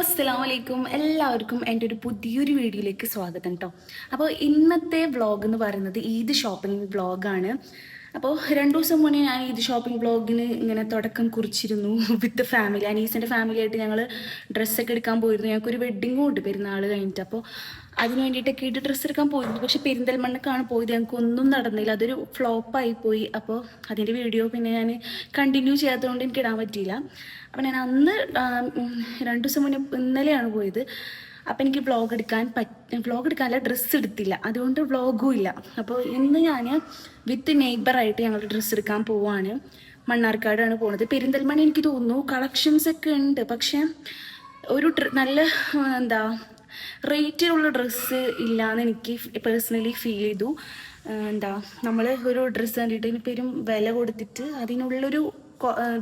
അസ്സലാമലൈക്കും എല്ലാവർക്കും എൻ്റെ ഒരു പുതിയൊരു വീഡിയോയിലേക്ക് സ്വാഗതം കേട്ടോ. അപ്പോൾ ഇന്നത്തെ വ്ളോഗ് എന്ന് പറയുന്നത് ഈദ് ഷോപ്പിംഗ് വ്ളോഗാണ്. അപ്പോൾ 2 ദിവസം മുന്നേ ഞാൻ ഈദ് ഷോപ്പിംഗ് വ്ളോഗിന് ഇങ്ങനെ തുടക്കം കുറിച്ചിരുന്നു വിത്ത് ഫാമിലി. അനീസിൻ്റെ ഫാമിലിയായിട്ട് ഞങ്ങൾ ഡ്രസ്സൊക്കെ എടുക്കാൻ പോയിരുന്നു. ഞങ്ങൾക്കൊരു വെഡ്ഡിങ്ങും ഉണ്ട് പെരുന്നാൾ കഴിഞ്ഞിട്ട്. അപ്പോൾ അതിന് വേണ്ടിയിട്ടൊക്കെ ആയിട്ട് ഡ്രസ്സ് എടുക്കാൻ പോയിരുന്നു. പക്ഷെ പെരിന്തൽമണ്ണക്കാണ് പോയത്, ഞങ്ങൾക്ക് ഒന്നും നടന്നില്ല, അതൊരു ഫ്ലോപ്പായി പോയി. അപ്പോൾ അതിൻ്റെ വീഡിയോ പിന്നെ ഞാൻ കണ്ടിന്യൂ ചെയ്യാത്തതുകൊണ്ട് എനിക്ക് ഇടാൻ പറ്റിയില്ല. അപ്പോൾ ഞാൻ അന്ന് 2 ദിവസം മുന്നേ ഇന്നലെയാണ് പോയത്. അപ്പോൾ എനിക്ക് വ്ളോഗ് എടുക്കാനല്ല, ഡ്രസ്സ് എടുത്തില്ല, അതുകൊണ്ട് വ്ളോഗും ഇല്ല. അപ്പോൾ ഇന്ന് ഞാൻ വിത്ത് നെയ്ബറായിട്ട് ഞങ്ങൾ ഡ്രസ്സ് എടുക്കാൻ പോവാണ്. മണ്ണാർക്കാടാണ് പോകുന്നത്. പെരിന്തൽമണ്ണ എനിക്ക് തോന്നുന്നു കളക്ഷൻസ് ഒക്കെ ഉണ്ട്, പക്ഷേ ഒരു നല്ല റേറ്റിലുള്ള ഡ്രസ്സ് ഇല്ലയെന്ന് എനിക്ക് പേഴ്സണലി ഫീൽ ചെയ്തു. നമ്മൾ ഒരു ഡ്രസ്സ് കണ്ടിട്ട് ഇനി പേരും വില കൊടുത്തിട്ട് അതിനുള്ളൊരു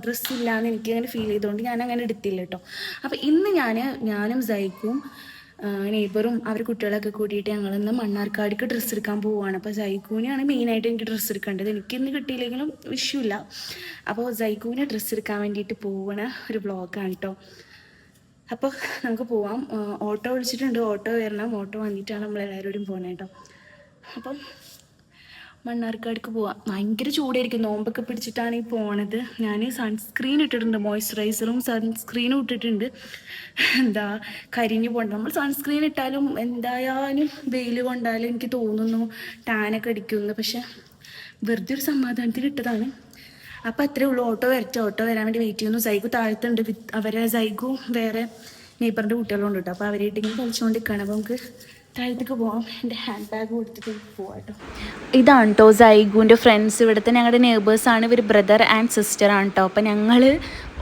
ഡ്രസ്സ് ഇല്ലയെന്ന് എനിക്ക് അങ്ങനെ ഫീൽ ചെയ്തുകൊണ്ട് ഞാൻ അങ്ങനെ എടുത്തില്ല കേട്ടോ. അപ്പോൾ ഇന്ന് ഞാനും സൈക്കും നെയ്ബറും അവർ കുട്ടികളൊക്കെ കൂടിയിട്ട് ഞങ്ങളിന്ന് മണ്ണാർക്കാടിക്ക് ഡ്രസ്സ് എടുക്കാൻ പോവുകയാണ്. അപ്പോൾ സൈക്കൂവിനാണ് മെയിനായിട്ട് എനിക്ക് ഡ്രസ്സ് എടുക്കേണ്ടത്. എനിക്കിന്ന് കിട്ടിയില്ലെങ്കിലും വിഷയമില്ല. അപ്പോൾ സൈക്കൂവിനെ ഡ്രസ്സ് എടുക്കാൻ വേണ്ടിയിട്ട് പോവണ ഒരു വ്ളോഗാണ് കേട്ടോ. അപ്പോൾ നമുക്ക് പോവാം. ഓട്ടോ വിളിച്ചിട്ടുണ്ട്, ഓട്ടോ വരണം, ഓട്ടോ വന്നിട്ടാണ് നമ്മളെല്ലാവരോടും പോകുന്നത് കേട്ടോ. അപ്പം മണ്ണാർക്കാടിക്ക് പോവാം. ഭയങ്കര ചൂടായിരിക്കും, നോമ്പൊക്കെ പിടിച്ചിട്ടാണ് ഈ പോണത്. ഞാൻ സൺസ്ക്രീൻ ഇട്ടിട്ടുണ്ട്, മോയ്സ്ചറൈസറും സൺസ്ക്രീനും ഇട്ടിട്ടുണ്ട്. കരിഞ്ഞു പോകണ്ട. നമ്മൾ സൺസ്ക്രീൻ ഇട്ടാലും എന്തായാലും വെയിൽ കൊണ്ടാലും എനിക്ക് തോന്നുന്നു ടാനൊക്കെ അടിക്കുന്നു. പക്ഷെ വെറുതെ ഒരു സമാധാനത്തിന് ഇട്ടതാണ്. അപ്പോൾ അത്രേ ഉള്ളൂ. ഓട്ടോ വരാൻ വേണ്ടി വെയിറ്റ് ചെയ്യുന്നു. സൈഗു താഴത്തുണ്ട്, സൈഗു വേറെ നെയ്ബറിൻ്റെ കുട്ടികളുണ്ട് കേട്ടോ. അപ്പോൾ അവരായിട്ട് ഇങ്ങനെ കളിച്ചുകൊണ്ടിരിക്കുകയാണ്. അപ്പോൾ നമുക്ക് താഴത്തേക്ക് പോവാം. എൻ്റെ ഹാൻഡ് ബാഗ് കൊടുത്തിട്ട് പോവാം കേട്ടോ. ഇതാണ് കേട്ടോ സൈഗുവിൻ്റെ ഫ്രണ്ട്സ്. ഇവിടുത്തെ ഞങ്ങളുടെ നെയ്ബേഴ്സാണ്. ഇവർ ബ്രദർ ആൻഡ് സിസ്റ്റർ ആണ് കേട്ടോ. അപ്പോൾ ഞങ്ങൾ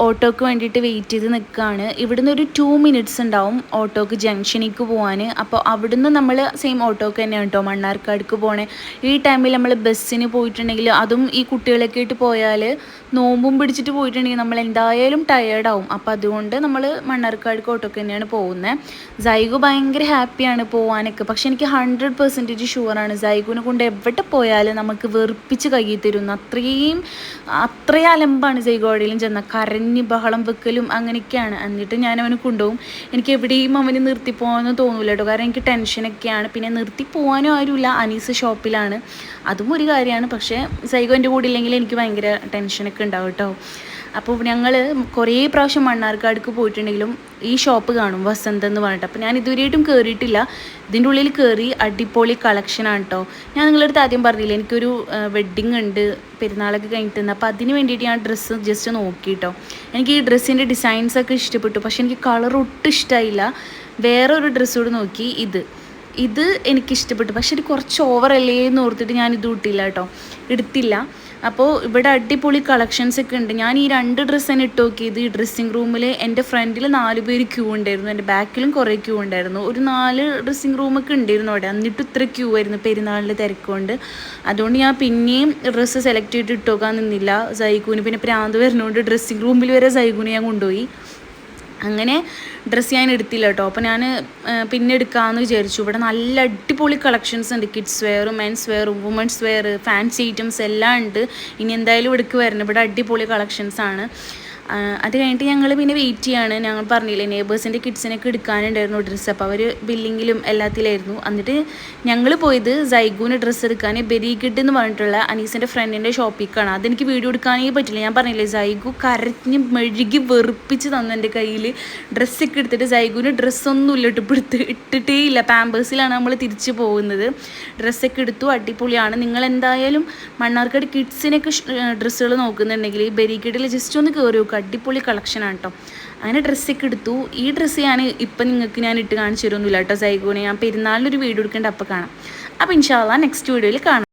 ഓട്ടോക്ക് വേണ്ടിയിട്ട് വെയിറ്റ് ചെയ്ത് നിൽക്കുകയാണ്. ഇവിടുന്ന് ഒരു 2 മിനിറ്റ്സ് ഉണ്ടാവും ഓട്ടോക്ക് ജംഗ്ഷനിലേക്ക് പോകാൻ. അപ്പോൾ അവിടുന്ന് നമ്മൾ സെയിം ഓട്ടോക്ക് തന്നെയാണ് കേട്ടോ മണ്ണാർക്കാടിക്ക് പോകണേ. ഈ ടൈമിൽ നമ്മൾ ബസ്സിന് പോയിട്ടുണ്ടെങ്കിൽ, അതും ഈ കുട്ടികളൊക്കെ ആയിട്ട് പോയാൽ, നോമ്പും പിടിച്ചിട്ട് പോയിട്ടുണ്ടെങ്കിൽ നമ്മൾ എന്തായാലും ടയേർഡാവും. അപ്പോൾ അതുകൊണ്ട് നമ്മൾ മണ്ണാർക്കാടിക്ക് ഓട്ടോക്ക് തന്നെയാണ് പോകുന്നത്. സൈഗു ഭയങ്കര ഹാപ്പിയാണ് പോകാനൊക്കെ. പക്ഷെ എനിക്ക് 100% ഷുവറാണ് സൈഗുവിനെ കൊണ്ട് എവിടെ പോയാലും നമുക്ക് വെറുപ്പിച്ച് കയ്യിൽ തരുന്നു. അത്രയും അലമ്പാണ് സൈഗു എവിടെയെങ്കിലും ചെന്നാൽ കരഞ്ഞ് ബഹളം വെക്കലും അങ്ങനെയൊക്കെയാണ്. എന്നിട്ട് ഞാൻ അവന് കൊണ്ടുപോകും. എനിക്ക് എവിടെയും അവന് നിർത്തി പോകാനൊന്നും തോന്നില്ല കേട്ടോ, കാരണം എനിക്ക് ടെൻഷനൊക്കെയാണ്. പിന്നെ നിർത്തി പോകാനും ആരുമില്ല, അനീസ് ഷോപ്പിലാണ്, അതും ഒരു കാര്യമാണ്. പക്ഷേ സൈഗു എൻ്റെ കൂടെ ഇല്ലെങ്കിൽ എനിക്ക് ഭയങ്കര ടെൻഷനൊക്കെ ഉണ്ടാവും കേട്ടോ. അപ്പോൾ ഞങ്ങൾ കുറേ പ്രാവശ്യം മണ്ണാർക്കാടിക്ക് പോയിട്ടുണ്ടെങ്കിലും ഈ ഷോപ്പ് കാണും, വസന്ത് എന്ന് പറഞ്ഞിട്ട്. അപ്പോൾ ഞാൻ ഇതുവരെയായിട്ടും കയറിയിട്ടില്ല. ഇതിൻ്റെ ഉള്ളിൽ കയറി അടിപൊളി കളക്ഷനാണ് കേട്ടോ. ഞാൻ നിങ്ങളുടെ അടുത്ത് ആദ്യം പറഞ്ഞില്ലേ എനിക്കൊരു വെഡ്ഡിങ് ഉണ്ട് പെരുന്നാളൊക്കെ കഴിഞ്ഞിട്ട്. അപ്പോൾ അതിന് വേണ്ടിയിട്ട് ഞാൻ ഡ്രസ്സ് ജസ്റ്റ് നോക്കി കേട്ടോ. എനിക്ക് ഈ ഡ്രസ്സിൻ്റെ ഡിസൈൻസൊക്കെ ഇഷ്ടപ്പെട്ടു, പക്ഷേ എനിക്ക് കളർ ഒട്ടും ഇഷ്ടമായില്ല. വേറെ ഒരു ഡ്രസ്സ് കൂടി നോക്കി, ഇത് എനിക്കിഷ്ടപ്പെട്ടു, പക്ഷെ ഇത് കുറച്ച് ഓവറല്ലേ എന്ന് ഓർത്തിട്ട് ഞാൻ ഇത് എടുത്തില്ല. അപ്പോൾ ഇവിടെ അടിപൊളി കളക്ഷൻസ് ഒക്കെ ഉണ്ട്. ഞാൻ ഈ 2 ഡ്രസ്സ് തന്നെ ഇട്ട് നോക്കിയത്. ഈ ഡ്രസ്സിങ് റൂമിൽ എൻ്റെ ഫ്രണ്ടിൽ 4 പേര് ക്യൂ ഉണ്ടായിരുന്നു, എൻ്റെ ബാക്കിലും കുറേ ക്യൂ ഉണ്ടായിരുന്നു. ഒരു 4 ഡ്രസ്സിങ് റൂമൊക്കെ ഉണ്ടായിരുന്നു അവിടെ. എന്നിട്ട് ഇത്ര ക്യൂ ആയിരുന്നു പെരുന്നാളിൻ്റെ തിരക്കുകൊണ്ട്. അതുകൊണ്ട് ഞാൻ പിന്നെയും ഡ്രസ്സ് സെലക്ട് ചെയ്തിട്ട് ഇട്ട് നോക്കാൻ നിന്നില്ല. സൈഗുവിന് പിന്നെ പ്രാന്ത് വരുന്നതുകൊണ്ട് ഡ്രസ്സിങ് റൂമിൽ വരെ സൈഗുവിനെ ഞാൻ കൊണ്ടുപോയി. അങ്ങനെ ഡ്രസ്സ് ഞാൻ എടുത്തില്ല കേട്ടോ. അപ്പോൾ ഞാൻ പിന്നെ എടുക്കാമെന്ന് വിചാരിച്ചു. ഇവിടെ നല്ല അടിപൊളി കളക്ഷൻസ് ഉണ്ട്. കിഡ്സ് വെയറും മെൻസ് വെയറും വുമൻസ് വെയർ ഫാൻസി ഐറ്റംസ് എല്ലാം ഉണ്ട്. ഇനി എന്തായാലും ഇവിടേക്ക് വരണം, ഇവിടെ അടിപൊളി കളക്ഷൻസാണ്. അത് കഴിഞ്ഞിട്ട് ഞങ്ങൾ പിന്നെ വെയിറ്റ് ചെയ്യാണ്. ഞങ്ങൾ പറഞ്ഞില്ലേ നെയ്ബേഴ്സിൻ്റെ കിഡ്സിനൊക്കെ എടുക്കാനുണ്ടായിരുന്നു ഡ്രസ്സ്. അപ്പോൾ അവർ ബില്ലിങ്ങിലും എല്ലാത്തിലായിരുന്നു. എന്നിട്ട് ഞങ്ങൾ പോയത് സൈഗുവിന് ഡ്രസ്സ് എടുക്കാൻ ബെരി കിഡ് എന്ന് പറഞ്ഞിട്ടുള്ള അനീസിൻ്റെ ഫ്രണ്ടിൻ്റെ ഷോപ്പിലേക്കാണ്. അതെനിക്ക് വീഡിയോ എടുക്കാനേ പറ്റില്ല. ഞാൻ പറഞ്ഞില്ലേ സൈഗു കരഞ്ഞ് മെഴുകി വെറുപ്പിച്ച് തന്നു എൻ്റെ കയ്യിൽ. ഡ്രസ്സൊക്കെ എടുത്തിട്ട് സൈഗുവിന് ഡ്രസ്സൊന്നുമില്ല, ഇട്ടിട്ടേ ഇല്ല. പാമ്പേഴ്സിലാണ് നമ്മൾ തിരിച്ച് പോകുന്നത്. ഡ്രസ്സൊക്കെ എടുത്തു, അടിപൊളിയാണ്. നിങ്ങൾ എന്തായാലും മണ്ണാർക്കാട് കിഡ്സിനൊക്കെ ഡ്രസ്സുകൾ നോക്കുന്നുണ്ടെങ്കിൽ ബെരി കിഡിൽ ജസ്റ്റ് ഒന്ന് കയറി നോക്കുക, അടിപൊളി കളക്ഷനാണ് കേട്ടോ. അങ്ങനെ ഡ്രസ്സൊക്കെ എടുത്തു. ഈ ഡ്രസ്സ് ഇപ്പം നിങ്ങൾക്ക് ഞാൻ ഇട്ട് കാണിച്ചു തരുമൊന്നുമില്ല കേട്ടോ. സൈഗുവിനെ ഞാൻ പെരുന്നാളിനൊരു വീഡിയോ എടുക്കേണ്ട അപ്പോൾ കാണാം. അപ്പോൾ ഇൻഷാ അല്ലാഹ് നെക്സ്റ്റ് വീഡിയോയിൽ കാണാം.